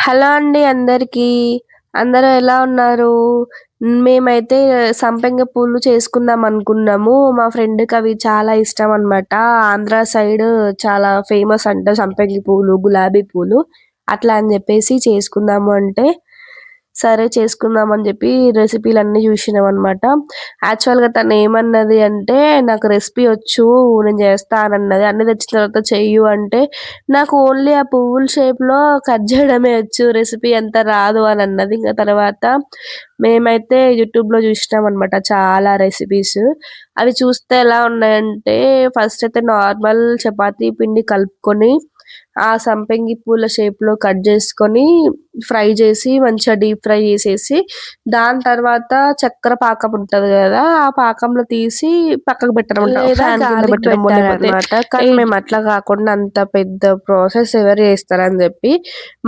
Hello అండి అందరికీ. అందరూ ఎలా ఉన్నారు? మేమైతే సంపెంగ పూలు చేసుకుందాం అనుకున్నాము. మా ఫ్రెండ్‌కవి చాలా ఇష్టమనమాట. ఆంధ్ర సైడ్ చాలా ఫేమస్ అంట సంపెంగి పూలు, గులాబీ పూలు. అట్లా అని జెప్పేసి చేసుకుందాము అంటే, సరే చేసుకుందాం అని జెప్పి రెసిపీలన్నీ జూషినామనమాట. యాక్చువల్‌గా తనేమన్నది అంటే, "నాకు రెసిపీ ఒచ్చు. నేను జేస్తా" అనన్నది. అన్నీ తెచ్చిన తర్వాత చెయ్యు అంటే, నాకు ఓన్లీ ఆ పువ్వుల షేప్‌లో కట్ జేయడమే వచ్చు. రెసిపీ అంత రాదు అనన్నది. ఇంక తర్వాత మేమైతే యూట్యూబ్‌లో జూషినామనమాట చాలా రెసిపీస్. అవి చూస్తే ఎలా ఉన్నాయంటే, ఫస్ట్ అయితే నార్మల్ చపాతీ పిండి కలుపుకొని, ఆ సంపెంగి పూల షేప్‌లో కట్ జేసుకొని, ఫ్రై జేసి మంచిగా డీప్ ఫ్రై జేసేసి, దాని తర్వాత చక్కెర పాకం ఉంటది గదా! ఆ పాకంలో తీసి పక్కకు పెట్టడమనమాట. లేదా ఫ్యాన్ కింద గాలికి పెట్టడమో లేపోతే పెట్టారనమాట. కానీ ఎయిట్ మేము అట్లా గాకుండా అంత పెద్ద ప్రాసెస్ ఎవరు జేస్తారని జెప్పి,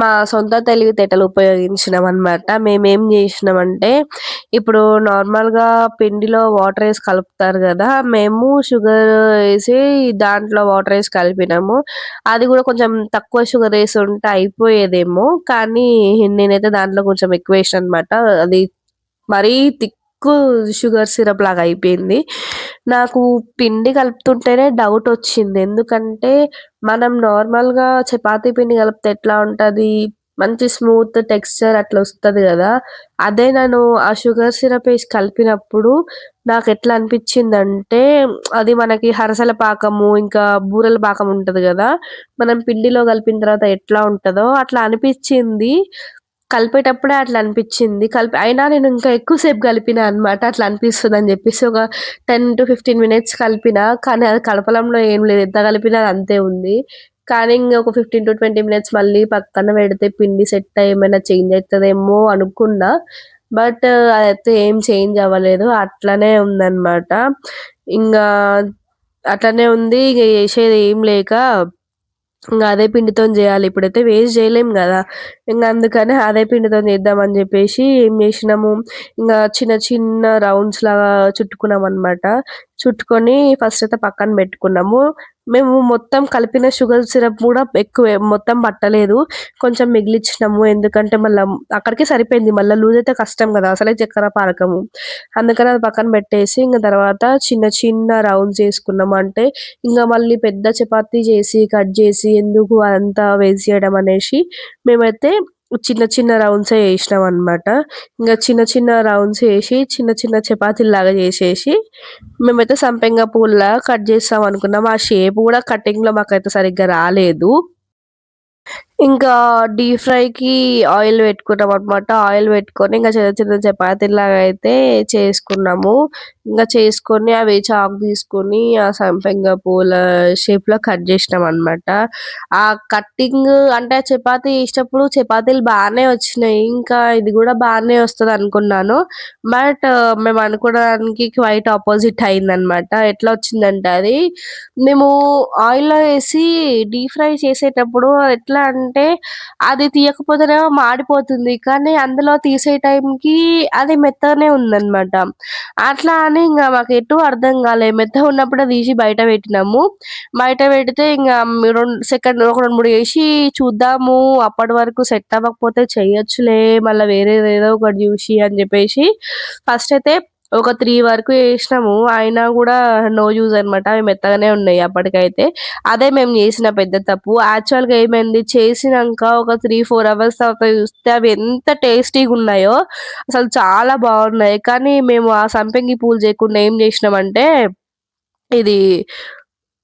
మా సొంత తెలివితేటలు ఉపయోగించినామనమాట. మేమేం జేసినామంటే, ఇప్పుడు నార్మల్‌గా పిండిలో వాటరేసి కలుపుతారు గదా! మేము షుగర్ ఏసి దాంట్లో వాటరేసి కలిపినాము. అది గూడా కొంచెం తక్కువ షుగరేసుంటే అయిపోయేదేమో, కానీ నేనైతే దాంట్లో కొంచెం ఎక్కువేశాననమాట. అది మరీ థిక్కు షుగర్ సిరప్ లాగా అయిపోయింది. నాకు పిండి కలుపుతుంటేనే డౌటొచ్చింది. ఎందుకంటే, మనం నార్మల్‌గా చపాతీ పిండి కలిపితే ఎట్లా ఉంటది? మంచి స్మూత్ టెక్స్చర్ అట్లొస్తది గదా! అదే నేను ఆ షుగర్ సిరప్ ఏసి కలిపినప్పుడు నాకెట్లా అనిపిచ్చిందంటే, అది మనకి హరసల పాకము, ఇంకా బూరెల పాకం ఉంటది గదా! మనం పిండిలో కలిపిన తర్వాత ఎట్లా ఉంటదో అట్లా అనిపిచ్చింది. కలిపేటప్పుడే అట్లా అనిపిచ్చింది. అయినా నేను ఇంకా ఎక్కువ సేపు కలిపినా అనమాట. అట్లా అనిపిస్తదని జెప్పేసి ఒక 10-15 మినిట్స్ కలిపినా. కానీ అది కలపడంలో ఏం లేదు. ఎంత కలిపినా అది అంతే ఉంది. కానీ ఇంగ ఒక 15-20 మినిట్స్ మళ్ళీ పక్కన పెడితే పిండి సెట్ అయ్యి ఏమైనా చేంజ్ అయితదేమో అనుకున్నా. బట్ అదైతే ఏం చేంజ్ అవ్వలేదు. అట్లనే ఉందనమాట. ఇంగా అట్లనే ఉంది. ఇగ చేసేది ఏం లేక ఇంగ అదే పిండితోని జేయాలి. ఇప్పుడైతే వేస్ట్ జేయలేం గదా! ఇంగ అందుకని అదే పిండితోని చేద్దామని జెప్పేసి ఏం జేసినాము, ఇంగ చిన్న చిన్న రౌండ్స్ లాగా చుట్టుకున్నామనమాట. చుట్టుకొని ఫస్ట్ అయితే పక్కన బెట్టుకున్నాము. మేము మొత్తం కలిపిన షుగర్ సిరప్ గూడా ఎక్కువే మొత్తం పట్టలేదు. కొంచెం మిగిలిచ్చినాము. ఎందుకంటే మళ్ళా అక్కడికే సరిపోయింది. మళ్ళా లూజ్ అయితే కష్టం గదా! అసలే చక్కెర పానకము. అందుకని అది పక్కన బెట్టేసి ఇంగ తర్వాత చిన్న చిన్న రౌండ్స్ జేసుకున్నాము. అంటే ఇంగ మళ్ళీ పెద్ద చపాతీ జేసి, కట్ జేసి ఎందుకు అదంతా వేస్ట్ జేయడం అనేసి మేమైతే చిన్న చిన్న రౌండ్సే ఏసినామనమాట. ఇంగ చిన్న చిన్న రౌండ్స్ ఏసి, చిన్న చిన్న చపాతీల్లాగా జేసేసి, మేమైతే సంపెంగ పూల్లాగా కట్ జేస్తామనుకున్నాం. ఆ షేప్ గూడా కటింగ్‌లో మాకైతే సరిగ్గా రాలేదు. ఇంకా డీప్ ఫ్రైకి ఆయిల్ పెట్టుకున్నామనమాట. ఆయిల్ పెట్టుకొని ఇంక చిన్న చిన్న చపాతీలాగా అయితే చేసుకున్నాము. ఇంగ చేసుకొని అవి చాకు తీసుకొని ఆ సంపెంగ పూల షేప్‌లో కట్ జేసినామనమాట. ఆ కట్టింగ్ అంటే చపాతీ చేసేటప్పుడు చపాతీలు బానే వచ్చినాయి. ఇంకా ఇది గూడా బానే వస్తదనుకున్నాను. బట్ మేము అనుకున్న దానికి క్వైట్ అపోజిట్ అయిందనమాట. ఎట్లా వచ్చిందంటే అది మేము ఆయిల్‌లో ఏసి డీప్ ఫ్రై చేసేటప్పుడు ఎట్లా అంటే, అది తీయకపోతేనేమో మాడిపోతుంది. కానీ అందులో తీసే టైంకి అది మెత్తగానే ఉందనమాట. అట్లా అని ఇంగ మాకెటూ అర్థం గాలే. మెత్తగున్నప్పుడే తీసి బయట పెట్టినాము. బయట పెడితే ఇంగ ఒక 2, 3 ఏసి చూద్దాము. అప్పటి వరకు సెట్ అవ్వకపోతే చెయ్యొచ్చులే. మళ్ళా వేరేదేదో ఒకటి జూషి అని జెప్పేసి ఫస్ట్ అయితే ఒక 3 వరకు ఏసినాము. అయినా గూడా నో యూజ్ అనమాట. అవి మెత్తగానే ఉన్నాయి అప్పటికైతే. అదే మేము జేసిన పెద్ద తప్పు. యాక్చువల్‌గా ఏమైంది చేసినంక ఒక 3, 4 అవర్స్ తర్వాత చూస్తే అవి ఎంత టేస్టీగున్నాయో అసలు చాలా బావున్నాయి. కానీ మేము ఆ సంపెంగి పూలు చేయకుండా ఏం జేసినామంటే, ఇది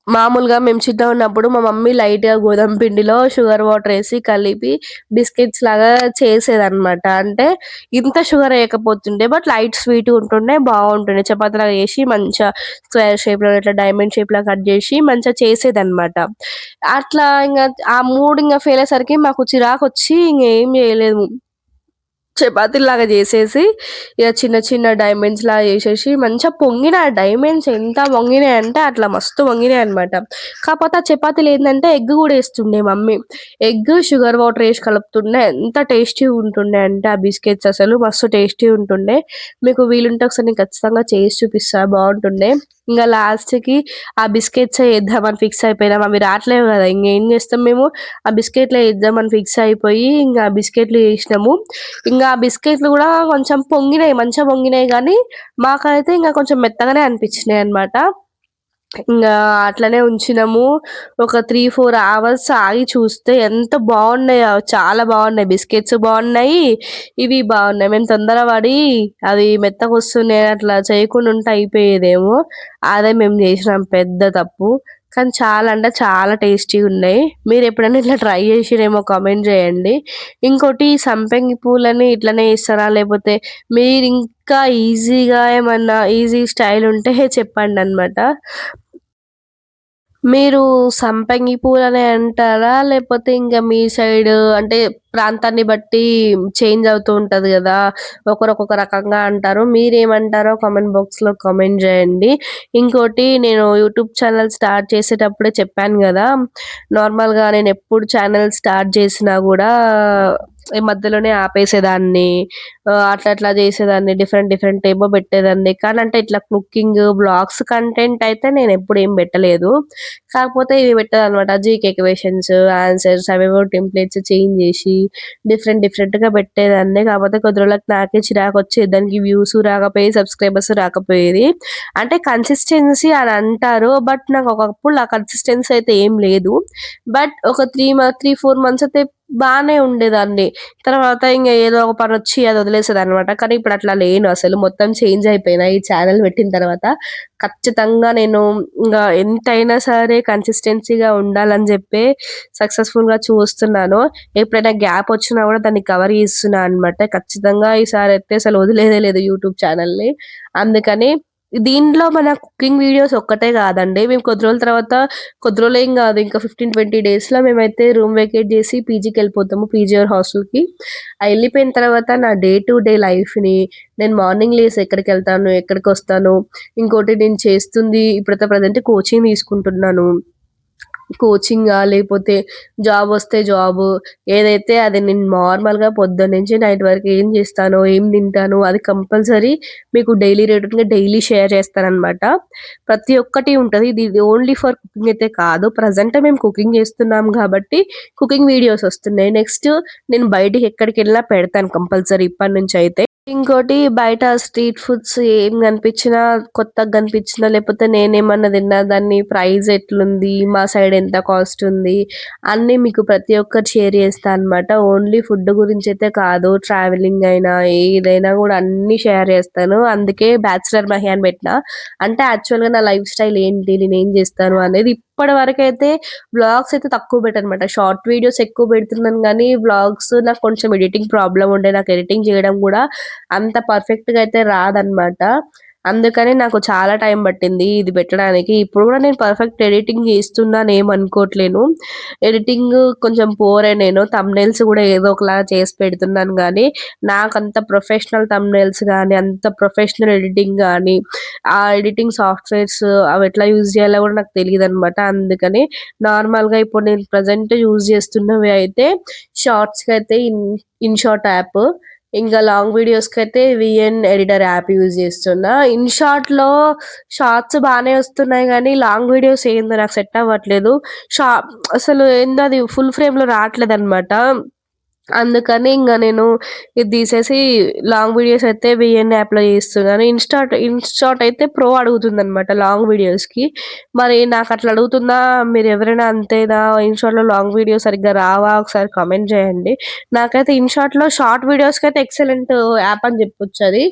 మామూలుగా మేము చిన్నగున్నప్పుడు మా మమ్మీ లైట్‌గా గోధుమ పిండిలో షుగర్ వాటరేసి కలిపి బిస్కిట్స్ లాగా చేసేదనమాట. అంటే ఇంత షుగర్ ఎయకపోతుండే. బట్ లైట్ స్వీట్‌గుంటుండే బావుంటుండే. చపాతీలాగా చేసి మంచిగా స్క్వేర్ షేప్‌లో ఇట్లా డైమండ్ షేప్‌లో కట్ జేసి మంచిగా చేసేదనమాట. అట్లా ఇంగ ఆ 3 ఇంగ ఫెయిల్ అయ్యేసరికి మాకు చిరాకొచ్చి ఇంగేం జేయలేదు. చపాతీలాగా జేసేసి, ఇగ చిన్న చిన్న డైమండ్స్‌లాగా జేసేసి మంచిగా పొంగినాయి ఆ డైమండ్స్ ఎంత పొంగినాయంటే అట్లా మస్తు పొంగినాయనమాట. కాపోతే ఆ చపాతీలేందంటే ఎగ్ గూడా ఏస్తుండే మమ్మీ. ఎగ్, షుగర్ వాటర్ ఏసి కలుపుతుండే. ఎంత టేస్టీగుంటుండే అంటే ఆ బిస్కెట్స్ అసలు మస్తు టేస్టీగుంటుండే. మీకు వీలుంటే ఒకసారి నేను ఖచ్చితంగా చేసి చూపిస్తా బావుంటుండే. ఇంగ లాస్ట్‌కి ఆ బిస్కెట్సే ఏద్దామని ఫిక్స్ అయిపోయినాం. అవి రాట్లేవు గదా! ఇంగేం జేస్తాం మేము, ఆ బిస్కెట్‌లే ఏద్దామని ఫిక్స్ అయిపోయి ఇంగ ఆ బిస్కెట్‌లు ఏసినాము. ఇంగ ఆ బిస్కెట్‌లు గూడా కొంచెం పొంగినాయి. మంచిగా పొంగినాయి గానీ, మాకైతే ఇంగ కొంచెం మెత్తగానే అనిపించినాయన్నమాట. ఇంగా అట్లనే ఉంచినాము. ఒక 3, 4 అవర్స్ ఆగి చూస్తే ఎంత బావున్నాయో, చాలా బావున్నాయి. బిస్కెట్స్ బావున్నాయి. ఇవి బావున్నాయి. మేము తొందర పడి అవి మెత్తగొస్తున్నాయి అట్లా చేయకుండా ఉంటే అయిపోయేదేమో. అదే మేము చేసినాం పెద్ద తప్పు. కానీ చాలా అంటే చాలా టేస్టీగున్నాయి. మీరెప్పుడైనా ఇట్లా ట్రై చేసిరేమో కామెంట్ చేయండి. ఇంకోటి సంపెంగి పూలని ఇట్లనే చేస్తారా? లేపోతే మీరింకా ఈజీగా ఏమన్నా ఈజీ స్టైల్ ఉంటే చెప్పండనమాట. మీరు సంపంగి పూలనే అంటారా? లేపోతే ఇంక మీ సైడు అంటే ప్రాంతాన్ని బట్టి చేంజ్ అవుతూ ఉంటది గదా! ఒకరొకొక రకంగా అంటారు. మీరేమంటారో కామెంట్ బాక్స్‌లో కామెంట్ జేయండి. ఇంకోటి నేను యూట్యూబ్ ఛానెల్ స్టార్ట్ చేసేటప్పుడే చెప్పాను గదా! నార్మల్‌గా నేనెప్పుడు ఛానెల్ స్టార్ట్ జేసినా గూడా ఈ మధ్యలోనే ఆపేసేదాన్ని. అట్లా జేసేదాన్ని. డిఫరెంట్ డిఫరెంట్ ఏమో పెట్టేదాన్ని. కానీ అంటే ఇట్లా కుకింగ్, వ్లాగ్స్ కంటెంట్ అయితే నేనెప్పుడు ఏం బెట్టలేదు. కాకపోతే ఇవి పెట్టేదనమాట. జీకే క్వెషన్స్, ఆన్సర్స్ అవేవో టెంప్లేట్స్ చేంజ్ జేసి డిఫరెంట్‌గా పెట్టేదాన్ని. కాపోతే కొద్ది రోజులకి నాకే చిరాకొచ్చేది. దానికి వ్యూస్ రాకపోయేయి, సబ్‌స్క్రైబర్స్ రాకపోయేది. అంటే కన్సిస్టెన్సీ అని అంటారు. బట్ నాకు ఒకప్పుడు ఆ కన్సిస్టెన్సీ అయితే ఏం లేదు. బట్ ఒక 3, 4 మంత్స్ అయితే బానే ఉండేదాన్ని. తర్వాత ఇంగ ఏదో ఒక పనొచ్చి అది వదిలేసేదనమాట. కానీ ఇప్పుడు అట్లా లేను అసలు. మొత్తం చేంజ్ అయిపోయినా ఈ ఛానెల్ పెట్టిన తర్వాత. ఖచ్చితంగా నేను ఇంగ ఎంతైనా సరే కన్సిస్టెన్సీగా ఉండాలని జెప్పే సక్సెస్‌ఫుల్‌గా చూస్తున్నాను. ఎప్పుడైనా గ్యాప్ వచ్చినా గూడా దాన్ని కవర్ జేస్తున్నా అనమాట. ఖచ్చితంగా ఈసారైతే అసలు వదిలేదే లేదు యూట్యూబ్ ఛానెల్‌ని. అందుకని దీంట్లో మన కుకింగ్ వీడియోస్ ఒక్కటే గాదండి. మేము కొద్ది రోజుల తర్వాత కొద్ది రోజులేం గాదు. ఇంకా 15, 20 డేస్‌లో మేమైతే రూమ్ వేకేట్ జేసి పీజీకెళ్ళిపోతాము. పీజీ ఆర్ హాస్టల్‌కి. ఎళ్ళిపోయిన తర్వాత నా డే టు డే లైఫ్‌ని నేను మార్నింగ్ లేసి ఎక్కడికెళ్తాను, ఎక్కడికొస్తాను, ఇంకోటి నేను చేస్తుంది ఇప్పుడైతే ప్రెజెంట్ కోచింగ్ తీసుకుంటున్నాను. కోచింగా లేపోతే జాబొస్తే జాబు. ఏదైతే అది నేను నార్మల్‌గా పొద్దున్నుంచి నైట్ వరకు ఏం జేస్తానో, ఏం తింటానో అది కంపల్సరీ మీకు డైలీ రొటీన్‌గా డైలీ షేర్ చేస్తాననమాట. ప్రతి ఒక్కటి ఉంటది. ఇది ఓన్లీ ఫర్ కుకింగ్ అయితే కాదు. ప్రెజెంట్ మేము కుకింగ్ చేస్తున్నాం గాబట్టి కుకింగ్ వీడియోస్ ఒస్తున్నాయి. నెక్స్ట్ నేను బయటికి ఎక్కడికెళ్ళినా పెడతాను కంపల్సరీ ఇప్పటినుంచయితే. ఇంకోటి బయట స్ట్రీట్ ఫుడ్స్ ఏం గనిపించినా, కొత్తగా గనిపించినా లేపోతే నేనేమన్నా తిన్నా దాన్ని ప్రైస్ ఎట్లుంది, మా సైడ్ ఎంత కాస్ట్ ఉంది, అన్నీ మీకు ప్రతి ఒక్కటి షేర్ చేస్తా అనమాట. ఓన్లీ ఫుడ్ గురించయితే కాదు, ట్రావెలింగ్ అయినా, ఏదైనా గూడా అన్నీ షేర్ చేస్తాను. అందుకే బ్యాచిలర్ మహి అని పెట్టినా. అంటే యాక్చువల్‌గా నా లైఫ్ స్టైల్ ఏంటి, నేనేం జేస్తాను అనేది ఇప్పటి వరకైతే వ్లాగ్స్ అయితే తక్కువ పెట్టనమాట. షార్ట్ వీడియోస్ ఎక్కువ పెడుతున్నాను గానీ, వ్లాగ్స్ నాకు కొంచెం ఎడిటింగ్ ప్రాబ్లమ్ ఉండే. నాకు ఎడిటింగ్ చేయడం గూడా అంత పర్ఫెక్ట్‌గా అయితే రాదనమాట. అందుకని నాకు చాలా టైం పట్టింది ఇది పెట్టడానికి. ఇప్పుడు గూడా నేను పర్ఫెక్ట్ ఎడిటింగ్ చేస్తున్నాను ఏమనుకోవట్లేను. ఎడిటింగ్ కొంచెం పోరే నేను. థంబ్‌నెయిల్స్ గూడా ఏదో ఒకలాగా చేసి పెడుతున్నాను గానీ, నాకంత ప్రొఫెషనల్ థంబ్‌నెయిల్స్ గానీ, అంత ప్రొఫెషనల్ ఎడిటింగ్ గానీ, ఆ ఎడిటింగ్ సాఫ్ట్‌వేర్స్ అవి ఎట్లా యూజ్ చేయాలో గూడా నాకు తెలీదనమాట. అందుకని నార్మల్‌గా ఇప్పుడు నేను ప్రెజెంట్ యూజ్ చేస్తున్నవి అయితే షార్ట్స్‌కైతే ఇన్‌షాట్ యాప్. ఇంకా లాంగ్ వీడియోస్‌కైతే వీఎన్ ఎడిటర్ యాప్ యూజ్ చేస్తున్నా. ఇన్‌షాట్‌లో షార్ట్స్ బానే వస్తున్నాయి గానీ, లాంగ్ వీడియోస్ ఏందో నాకు సెట్ అవ్వట్లేదు. షా అసలు ఏందో అది ఫుల్ ఫ్రేమ్‌లో రావట్లేదనమాట. అందుకని ఇంగ నేను ఇది తీసేసి లాంగ్ వీడియోస్ అయితే వీఎన్ యాప్‌లో చేస్తున్నాను. ఇన్‌షాట్ అయితే ప్రో అడుగుతుందనమాట లాంగ్ వీడియోస్‌కి. మరి నాకట్లా అడుగుతుందా? మీరెవరైనా అంతేనా? ఇన్‌షాట్‌లో లాంగ్ వీడియోస్ సరిగ్గా రావా? ఒకసారి కామెంట్ చేయండి. నాకైతే ఇన్‌షాట్‌లో షార్ట్ వీడియోస్‌కైతే ఎక్సలెంట్ యాప్ అని చెప్పొచ్చది.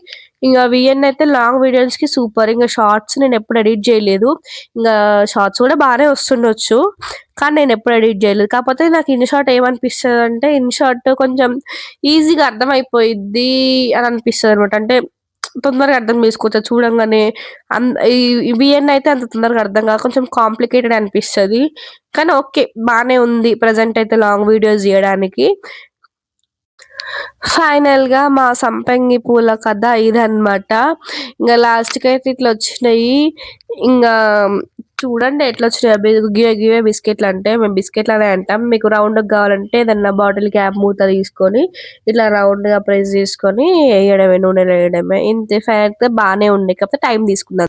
ఇంగ వీఎన్ అయితే లాంగ్ వీడియోస్‌కి సూపర్. ఇంగ షార్ట్స్ నేనెప్పుడు ఎడిట్ చేయలేదు. ఇంగా షార్ట్స్ కూడా బానే వస్తుండొచ్చు. కానీ నేనెప్పుడు ఎడిట్ జేయలేదు. కాపోతే నాకు ఇన్‌షాట్ ఏమనిపిస్తదంటే, ఇన్‌షాట్ కొంచెం ఈజీగా అర్థమైపోయిద్ది అని అనిపిస్తదనమాట. అంటే తొందరగా అర్థం చేసుకోవచ్చు. అది చూడంగానే అన్ ఈ వీఎన్ అయితే అంత తొందరగా అర్థం కాదు. కొంచెం కాంప్లికేటెడ్ అనిపిస్తది. కానీ ఓకే. బానే ఉంది. ప్రెజెంట్ అయితే లాంగ్ వీడియోస్ జేయడానికి. ఫైనల్‌గా మా సంపంగి పూల కథ ఇదనమాట. ఇంగ లాస్ట్‌కైతే ఇట్లొచ్చినయి. ఇంగా చూడండి ఎట్లొచ్చినాయో గివే బిస్కెట్లంటే మేము బిస్కెట్లనే అంటాం. మీకు రౌండ్‌గా గావాలంటే ఏదన్నా బాటిల్ క్యాప్ మూత తీసుకొని ఇట్లా రౌండ్‌గా ప్రెస్ చేసుకొని ఎయడమే నూనెలో ఎయడమే. ఇంతే బానే ఉండే. కాకపోతే టైం తీసుకున్నది.